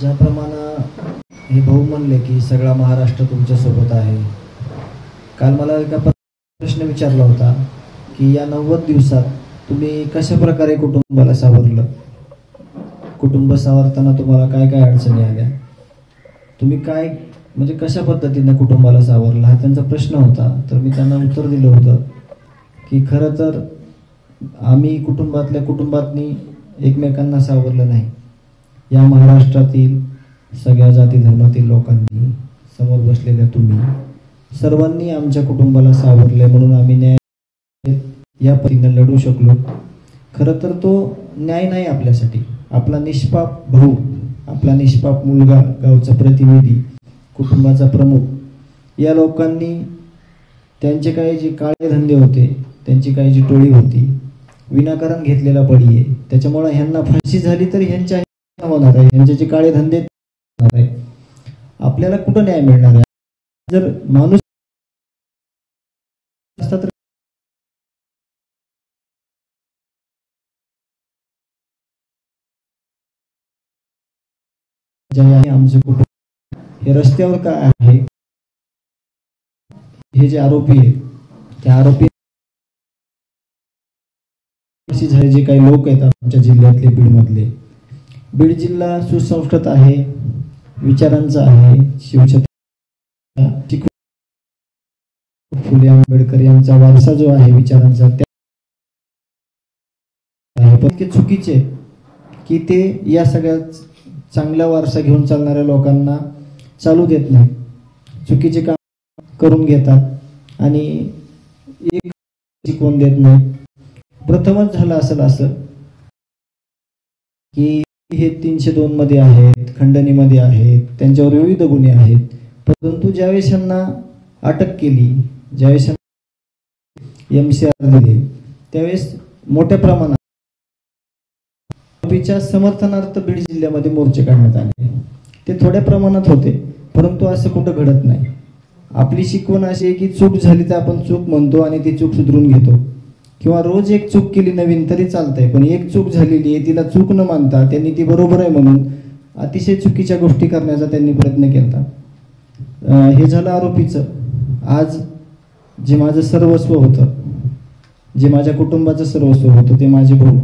ज्याप्रमाणे हे भाऊ म्हणले की सगळा महाराष्ट्र तुमच्यासोबत आहे. काल मला एका प्रश्न विचारला होता की या 90 दिवसात तुम्ही कशा प्रकारे कुटुंबाला सावरलं, कुटुंब सावरताना तुम्हाला काय काय अडचणी आल्या, तुम्ही काय म्हणजे कशा पद्धतीने कुटुंबाला सावरलं, हा त्यांचा प्रश्न होता. तर मी त्यांना उत्तर दिलं होतं की खरं तर आम्ही कुटुंबातनी एकमेकांना सावरलं नाही. या महाराष्ट्रातील सगळ्या जाती धर्मातील लोकांनी, समोर बसलेल्या तुम्ही सर्वांनी आमच्या कुटुंबाला सावरले, म्हणून आम्ही न्याय या पद्धतीने लढू शकलो. खरं तर तो न्याय नाही आपल्यासाठी, आपला निष्पाप भाऊ, आपला निष्पाप मुलगा, गावचा प्रतिनिधी, कुटुंबाचा प्रमुख, या लोकांनी त्यांचे काही जे काळे धंदे होते, त्यांची काही जी टोळी होती, विनाकारण घेतलेला बळी आहे. त्याच्यामुळे ह्यांना फाशी झाली तरी ह्यांच्या होणार आहे, ह्यांचे जे काळे धंदे होणार आहे. आपल्याला कुठं न्याय मिळणार आहे? जर माणूस असता तर आमचे कुटुंब हे रस्त्यावर काय आहे, हे जे आरोपी आहेत त्या आरोपी झाले जे काही लोक आहेत आमच्या जिल्ह्यातले, बीडमधले. बीड जिल्हा सुसंस्कृत आहे, विचारांचा आहे. शिवछत्रपती फुले आंबेडकर यांचा वारसा जो आहे विचारांचा, पण चुकीचे की ते या सगळ्या चांगला वारसा घेऊन चालणाऱ्या लोकांना चालू देत नाही, चुकीचे काम करून घेतात आणि एक शिकवून देत नाही. प्रथमच झालं असेल असं की हे 302 मध्ये आहेत, खंडणीमध्ये आहेत, त्यांच्यावर विविध गुन्हे आहेत. परंतु ज्यावेळेस यांना अटक केली, ज्यावेळेस MCR दिले, त्यावेळेस मोठ्या प्रमाणात आरोपीच्या समर्थनार्थ बीड जिल्ह्यामध्ये मोर्चे काढण्यात आले. ते थोड्या प्रमाणात होते, परंतु असं कुठं घडत नाही. आपली शिकवण अशी आहे की चूक झाली तर आपण चूक म्हणतो आणि ती चूक सुधारून घेतो, किंवा रोज एक चूक केली नवीन तरी चालतंय, पण एक चूक झालेली आहे तिला चूक न मानता त्यांनी ती बरोबर आहे म्हणून अतिशय चुकीच्या गोष्टी करण्याचा त्यांनी प्रयत्न केला. हे झालं आरोपीचं. आज जे माझं सर्वस्व होतं, जे माझ्या कुटुंबाचं सर्वस्व होतं, ते माझे भाऊ,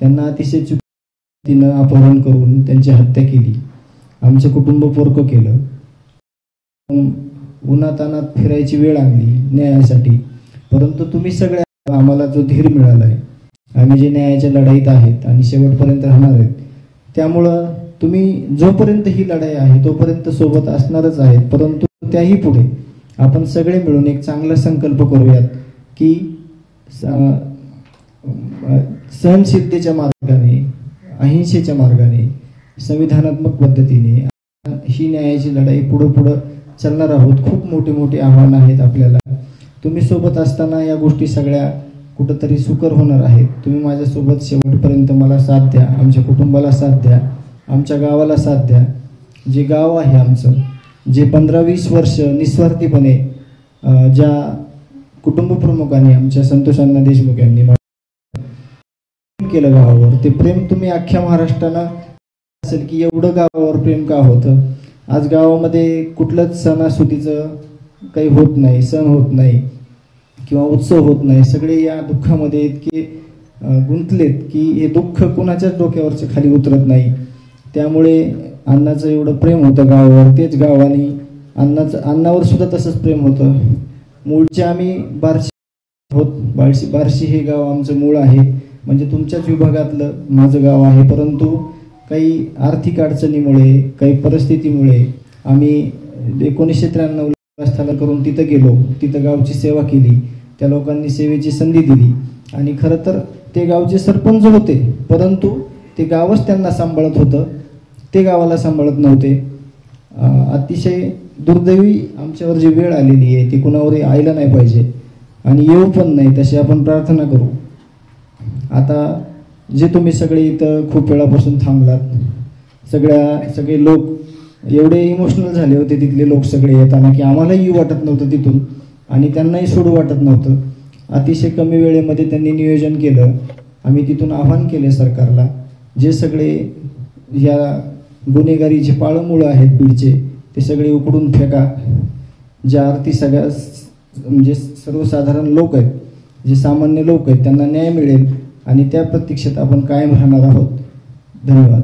त्यांना अतिशय चुकीनं अपहरण करून त्यांची हत्या केली, आमचं कुटुंब पोरकं केलं. उन्हातानात फिरायची वेळ आणली न्यायासाठी. परंतु तुम्ही सगळ्या आम्हाला जो धीर मिळाला आहे, आम्ही जे न्यायाच्या लढाईत आहेत आणि शेवटपर्यंत राहणार आहेत, त्यामुळं तुम्ही जोपर्यंत ही लढाई आहे तोपर्यंत सोबत असणारच आहेत. परंतु त्याही पुढे आपण सगळे मिळून एक चांगला संकल्प करूयात की सहनशीलतेच्या मार्गाने, अहिंसेच्या मार्गाने, संविधानात्मक पद्धतीने ही न्यायाची लढाई पुढं चालणार आहोत. खूप मोठे मोठे आव्हान आहेत आपल्याला. तुम्ही सोबत असताना या गोष्टी सगळ्या कुठंतरी सुकर होणार आहेत. तुम्ही माझ्यासोबत शेवटपर्यंत मला साथ द्या, आमच्या कुटुंबाला साथ द्या, आमच्या गावाला साथ द्या. जे गाव आहे आमचं, जे 15-20 वर्ष निस्वार्थीपणे ज्या कुटुंब प्रमुखांनी, आमच्या संतोष अण्णा देशमुख यांनी केलं गावावर, ते प्रेम तुम्ही अख्ख्या महाराष्ट्राला असेल की एवढं गावावर प्रेम का होतं. आज गावामध्ये कुठलंच सणासुदीचं काही होत नाही, सण होत नाही किंवा उत्सव होत नाही. सगळे या दुःखामध्ये इतके गुंतलेत की हे दुःख कुणाच्याच डोक्यावरचं खाली उतरत नाही. त्यामुळे अण्णाचं एवढं प्रेम होतं गावावर, तेच गावाने अण्णावर सुद्धा तसंच प्रेम होतं. मूळचे आम्ही बार्शी आहोत. बार्शी हे गाव आमचं मूळ आहे, म्हणजे तुमच्याच विभागातलं माझं गाव आहे. परंतु काही आर्थिक अडचणीमुळे, काही परिस्थितीमुळे आम्ही 1993 स्थला करून तिथं गेलो, तिथं गावची सेवा केली, त्या लोकांनी सेवेची संधी दिली. आणि खरं तर ते गावचे सरपंच होते, परंतु ते गावच त्यांना सांभाळत होतं, ते गावाला सांभाळत नव्हते. अतिशय दुर्दैवी आमच्यावर जी वेळ आलेली आहे ती कुणावरही यायला नाही पाहिजे आणि येऊ पण नाही, तशी आपण प्रार्थना करू. आता जे तुम्ही सगळे इथं खूप वेळापासून थांबलात, सगळे लोक एवढे इमोशनल झाले होते तिथले लोक सगळे येताना की आम्हालाही येऊ वाटत नव्हतं तिथून आणि त्यांनाही सोडू वाटत नव्हतं. अतिशय कमी वेळेमध्ये त्यांनी नियोजन केलं. आम्ही तिथून आवाहन केले सरकारला, जे सगळे या गुन्हेगारीचे पाळंमुळं आहेत बीडचे ते सगळे उकडून फेका. ज्या अर्थी सगळ्या म्हणजे सर्वसाधारण लोक आहेत, जे सामान्य लोक आहेत, त्यांना न्याय मिळेल आणि त्या प्रतीक्षेत आपण कायम राहणार आहोत. धन्यवाद.